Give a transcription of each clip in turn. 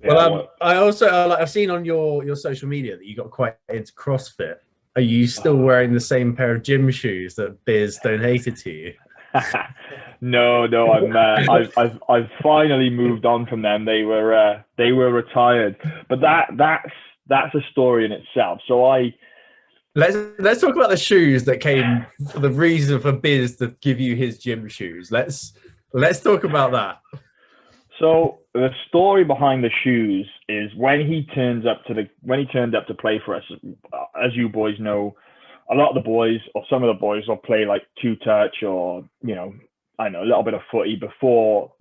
Well, I also I've seen on your social media that you got quite into CrossFit. Are you still wearing the same pair of gym shoes that Biz donated to you? No, I've finally moved on from them. They were retired, but that's a story in itself. So let's talk about the shoes that came, the reason for Biz to give you his gym shoes. Let's talk about that. So the story behind the shoes is when he turned up to play for us, as you boys know, a lot of the boys or some of the boys will play like two touch or, I know, a little bit of footy before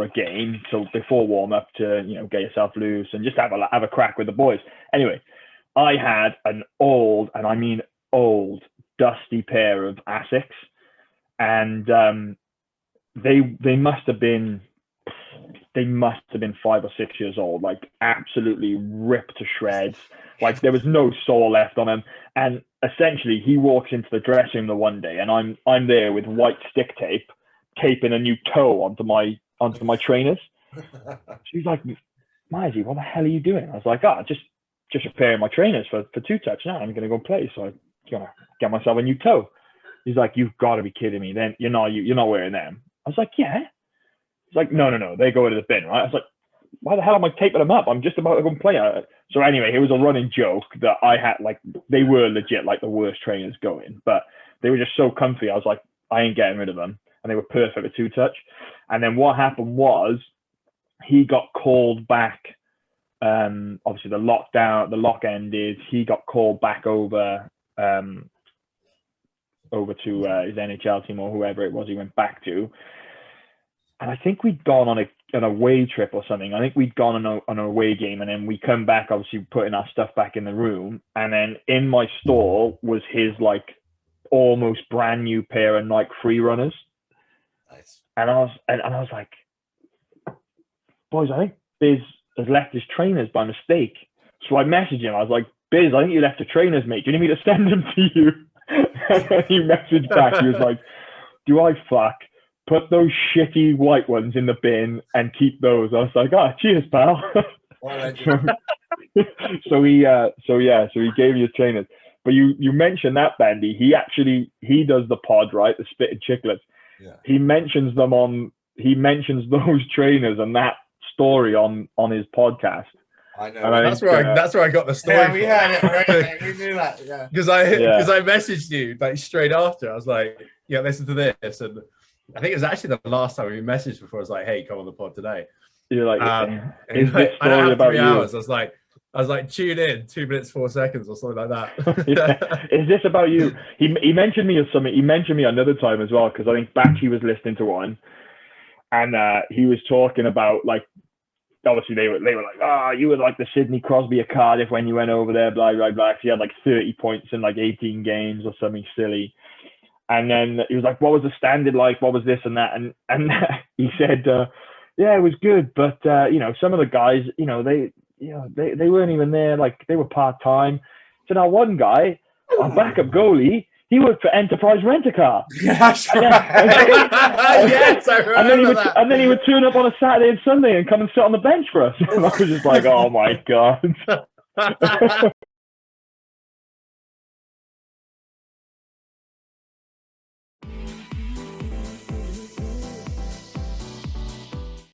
a game, so before warm up to, get yourself loose and just have a crack with the boys. Anyway, I had an old, and I mean old, dusty pair of Asics, and they must have been 5 or 6 years old, like absolutely ripped to shreds. Like there was no sole left on them. And essentially he walks into the dressing room the one day and I'm there with white stick tape, taping a new toe onto my trainers. She's like, Mizey, what the hell are you doing? I was like, just a pair of my trainers for two touch now. I'm gonna go play. So I'm gonna get myself a new toe. He's like, you've got to be kidding me. Then you're not wearing them. I was like, yeah. He's like, no, they go into the bin, right? I was like, why the hell am I taping them up? I'm just about to go and play. So anyway, it was a running joke that I had, like, they were legit like the worst trainers going, but they were just so comfy. I was like, I ain't getting rid of them. And they were perfect with two touch. And then what happened was he got called back. Obviously the lock ended. He got called back over to his NHL team or whoever it was he went back to. And I think we'd gone on an away trip or something. I think we'd gone on an away game, and then we come back, obviously putting our stuff back in the room. And then in my store was his like almost brand new pair of Nike Free Runners. Nice. And I was like, boys, I think Biz has left his trainers by mistake. So I messaged him. I was like, Biz, I think you left the trainers, mate. Do you need me to send them to you? And then he messaged back. He was like, do I fuck? Put those shitty white ones in the bin and keep those. I was like, cheers, pal. So he gave you his trainers. But you mentioned that, Bandy. He does the pod, right? The Spit and Chicklets. Yeah. He mentions those trainers and that story on his podcast. I know. That's where I got the story. Yeah, we had it already. We knew that. Yeah. Because I messaged you like straight after. I was like, yeah, listen to this. And I think it was actually the last time we messaged before I was like, hey, come on the pod today. You're like, is this story about 3 hours? I was like, tune in, 2 minutes, 4 seconds or something like that. Yeah. Is this about you? He mentioned me of something. He mentioned me another time as well, because I think Batchy was listening to one, and he was talking about, like, obviously they were like, you were like the Sidney Crosby of Cardiff when you went over there, blah, blah, blah. He had like 30 points in like 18 games or something silly. And then he was like, what was the standard like? What was this and that? And he said, yeah, it was good. But, some of the guys, they weren't even there. Like, they were part-time. So now one guy, our backup goalie, he worked for Enterprise Rent-A-Car. Yes, yes, I remember that. And then he would turn up on a Saturday and Sunday and come and sit on the bench for us. And I was just like, oh, my God.